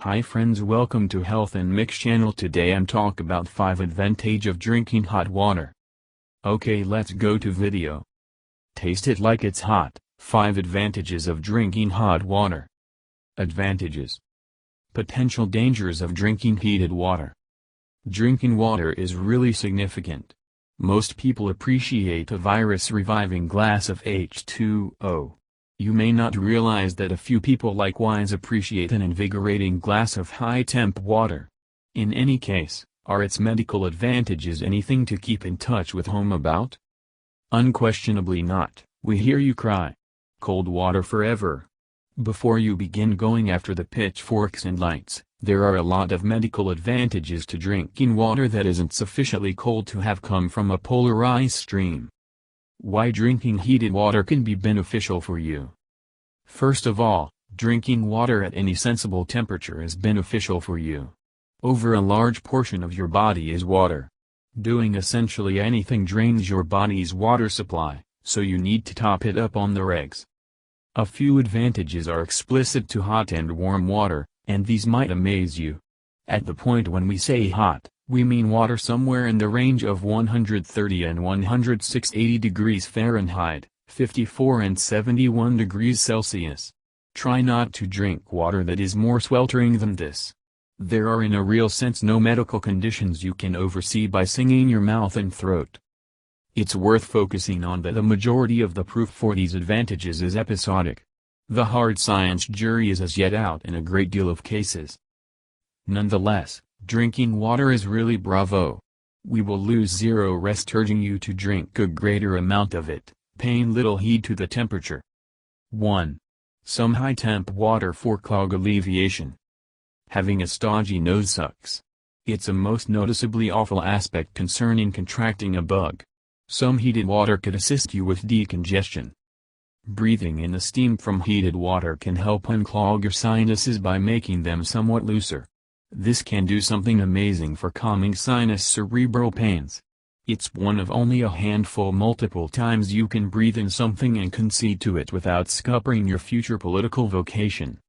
Hi friends, welcome to Health and Mix channel. Today I'm talk about 5 advantage of drinking hot water. Okay, let's go to video. Taste it like it's hot. 5 advantages of drinking hot water. Advantages. Potential dangers of drinking heated water. Drinking water is really significant. Most people appreciate a virus-reviving glass of H2O. You may not realize that a few people likewise appreciate an invigorating glass of high-temp water. In any case, are its medical advantages anything to keep in touch with home about? Unquestionably not. We hear you cry. Cold water forever. Before you begin going after the pitchforks and lights, there are a lot of medical advantages to drinking water that isn't sufficiently cold to have come from a polar ice stream. Why drinking heated water can be beneficial for you. First of all, drinking water at any sensible temperature is beneficial for you. Over a large portion of your body is water. Doing essentially anything drains your body's water supply, so you need to top it up on the regs. A few advantages are explicit to hot and warm water, and these might amaze you. At the point when we say hot, we mean water somewhere in the range of 130 and 180 degrees Fahrenheit, 54 and 71 degrees Celsius. Try not to drink water that is more sweltering than this. There are in a real sense no medical conditions you can oversee by singing your mouth and throat. It's worth focusing on that the majority of the proof for these advantages is episodic. The hard science jury is as yet out in a great deal of cases. Nonetheless, drinking water is really bravo. We will lose zero rest urging you to drink a greater amount of it, paying little heed to the temperature. 1. Some high-temp water for clog alleviation. Having a stodgy nose sucks. It's a most noticeably awful aspect concerning contracting a bug. Some heated water could assist you with decongestion. Breathing in the steam from heated water can help unclog your sinuses by making them somewhat looser. This can do something amazing for calming sinus cerebral pains. It's one of only a handful multiple times you can breathe in something and concede to it without scuppering your future political vocation.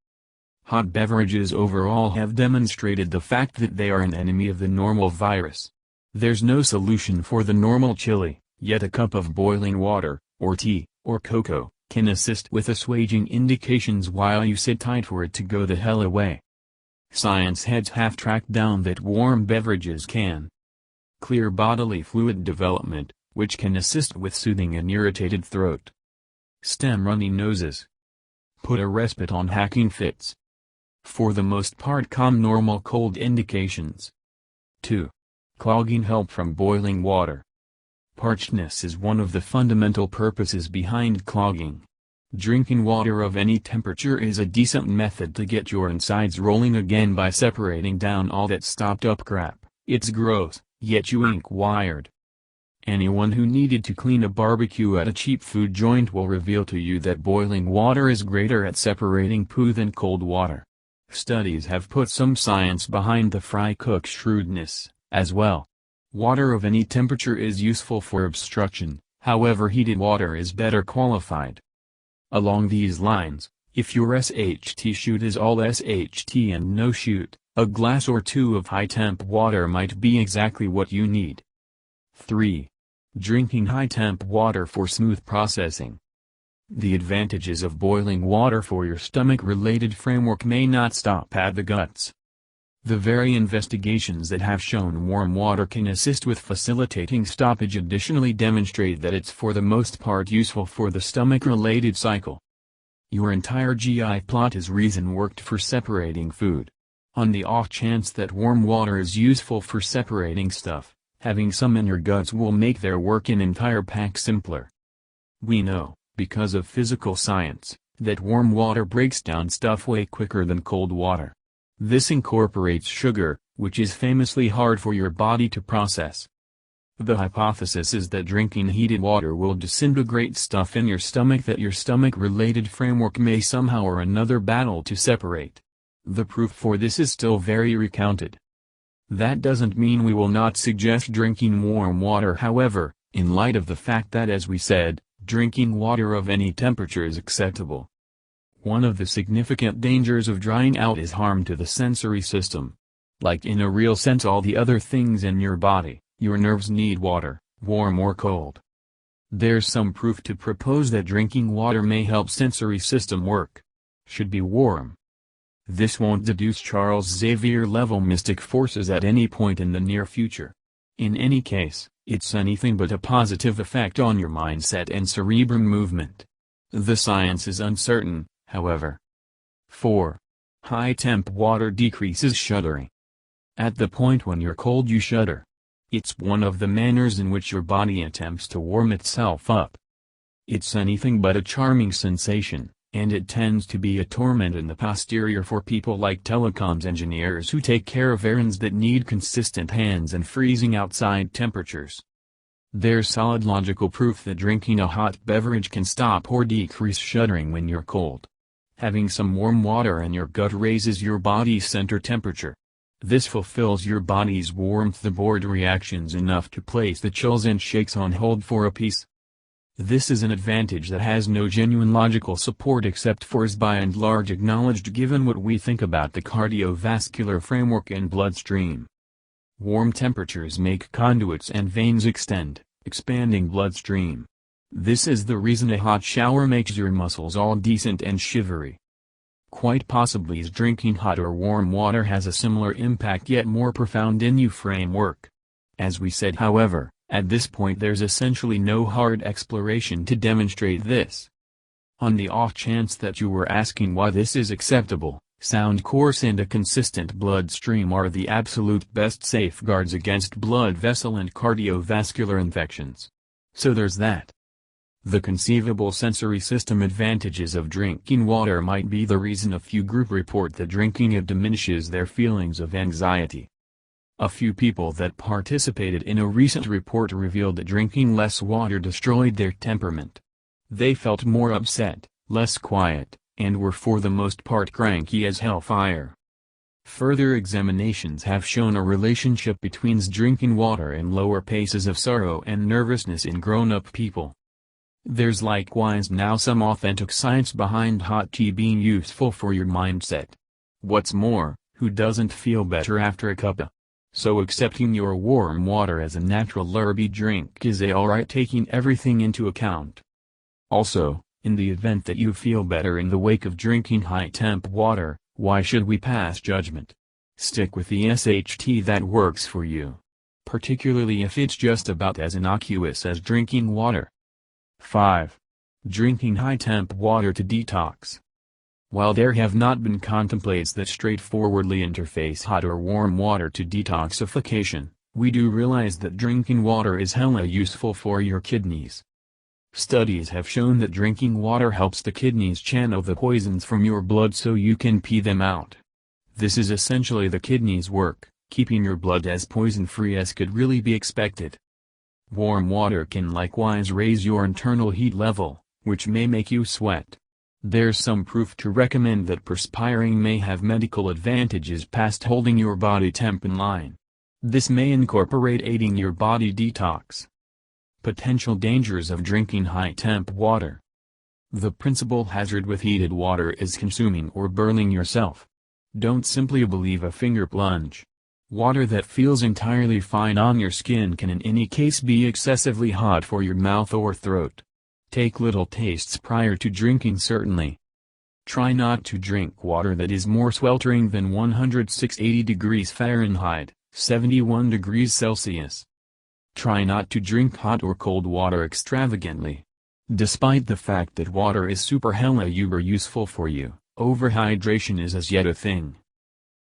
Hot beverages overall have demonstrated the fact that they are an enemy of the normal virus. There's no solution for the normal chili, yet a cup of boiling water, or tea, or cocoa, can assist with assuaging indications while you sit tight for it to go the hell away. Science heads have tracked down that warm beverages can clear bodily fluid development, which can assist with soothing an irritated throat, stem runny noses, put a respite on hacking fits. For the most part calm normal cold indications. 2. Clogging help from boiling water. Parchedness is one of the fundamental purposes behind clogging. Drinking water of any temperature is a decent method to get your insides rolling again by separating down all that stopped up crap. It's gross, yet you ain't wired. Anyone who needed to clean a barbecue at a cheap food joint will reveal to you that boiling water is greater at separating poo than cold water. Studies have put some science behind the fry cook's shrewdness, as well. Water of any temperature is useful for obstruction, however heated water is better qualified. Along these lines, if your SHT chute is all SHT and no chute, a glass or two of high-temp water might be exactly what you need. 3. Drinking high-temp water for smooth processing. The advantages of boiling water for your stomach-related framework may not stop at the guts. The very investigations that have shown warm water can assist with facilitating stoppage additionally demonstrate that it's for the most part useful for the stomach-related cycle. Your entire GI plot is reason-worked for separating food. On the off chance that warm water is useful for separating stuff, having some in your guts will make their work an entire pack simpler. We know, because of physical science, that warm water breaks down stuff way quicker than cold water. This incorporates sugar, which is famously hard for your body to process. The hypothesis is that drinking heated water will disintegrate stuff in your stomach that your stomach-related framework may somehow or another battle to separate. The proof for this is still very recounted. That doesn't mean we will not suggest drinking warm water, however, in light of the fact that, as we said, drinking water of any temperature is acceptable. One of the significant dangers of drying out is harm to the sensory system. Like in a real sense all the other things in your body, your nerves need water, warm or cold. There's some proof to propose that drinking water may help sensory system work. Should be warm. This won't deduce Charles Xavier-level mystic forces at any point in the near future. In any case, it's anything but a positive effect on your mindset and cerebrum movement. The science is uncertain, however. 4. High temp water decreases shuddering. At the point when you're cold you shudder. It's one of the manners in which your body attempts to warm itself up. It's anything but a charming sensation, and it tends to be a torment in the posterior for people like telecoms engineers who take care of errands that need consistent hands and freezing outside temperatures. There's solid logical proof that drinking a hot beverage can stop or decrease shuddering when you're cold. Having some warm water in your gut raises your body's center temperature. This fulfills your body's warmth-aboard reactions enough to place the chills and shakes on hold for a piece. This is an advantage that has no genuine logical support except for is by and large acknowledged given what we think about the cardiovascular framework and bloodstream. Warm temperatures make conduits and veins extend, expanding bloodstream. This is the reason a hot shower makes your muscles all decent and shivery. Quite possibly drinking hot or warm water has a similar impact yet more profound in your framework. As we said however, at this point there's essentially no hard exploration to demonstrate this. On the off chance that you were asking why this is acceptable, sound course and a consistent bloodstream are the absolute best safeguards against blood vessel and cardiovascular infections. So there's that. The conceivable sensory system advantages of drinking water might be the reason a few group report that drinking it diminishes their feelings of anxiety. A few people that participated in a recent report revealed that drinking less water destroyed their temperament. They felt more upset, less quiet, and were for the most part cranky as hellfire. Further examinations have shown a relationship between drinking water and lower paces of sorrow and nervousness in grown-up people. There's likewise now some authentic science behind hot tea being useful for your mindset. What's more, who doesn't feel better after a cuppa? So accepting your warm water as a natural herby drink is alright taking everything into account. Also, in the event that you feel better in the wake of drinking high-temp water, why should we pass judgment? Stick with the SHT that works for you. Particularly if it's just about as innocuous as drinking water. 5. Drinking high-temp water to detox. While there have not been contemplates that straightforwardly interface hot or warm water to detoxification, we do realize that drinking water is hella useful for your kidneys. Studies have shown that drinking water helps the kidneys channel the poisons from your blood so you can pee them out. This is essentially the kidneys' work, keeping your blood as poison-free as could really be expected. Warm water can likewise raise your internal heat level, which may make you sweat. There's some proof to recommend that perspiring may have medical advantages past holding your body temp in line. This may incorporate aiding your body detox. Potential dangers of drinking high-temp water. The principal hazard with heated water is consuming or burning yourself. Don't simply believe a finger plunge. Water that feels entirely fine on your skin can in any case be excessively hot for your mouth or throat. Take little tastes prior to drinking certainly. Try not to drink water that is more sweltering than 180 degrees Fahrenheit, 71 degrees Celsius. Try not to drink hot or cold water extravagantly. Despite the fact that water is super hella uber useful for you, overhydration is as yet a thing.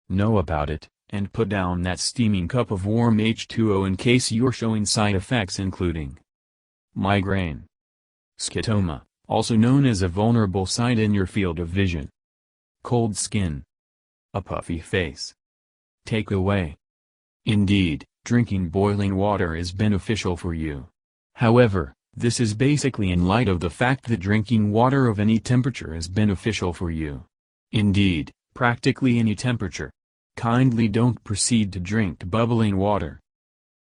Know about it, and put down that steaming cup of warm H2O in case you're showing side effects including migraine, scotoma, also known as a vulnerable site in your field of vision, cold skin, a puffy face. Takeaway. Indeed, drinking boiling water is beneficial for you. However, this is basically in light of the fact that drinking water of any temperature is beneficial for you. Indeed, practically any temperature. Kindly don't proceed to drink bubbling water.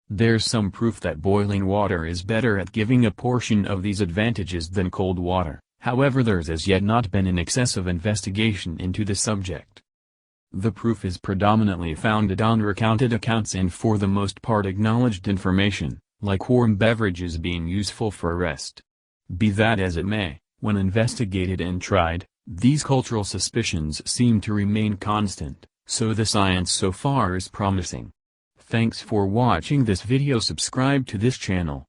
There's some proof that boiling water is better at giving a portion of these advantages than cold water, However, there's as yet not been an excessive investigation into the subject. The proof is predominantly founded on recounted accounts and for the most part acknowledged information, like warm beverages being useful for rest. Be that as it may, when investigated and tried, these cultural suspicions seem to remain constant, so the science so far is promising. Thanks for watching this video. Subscribe to this channel.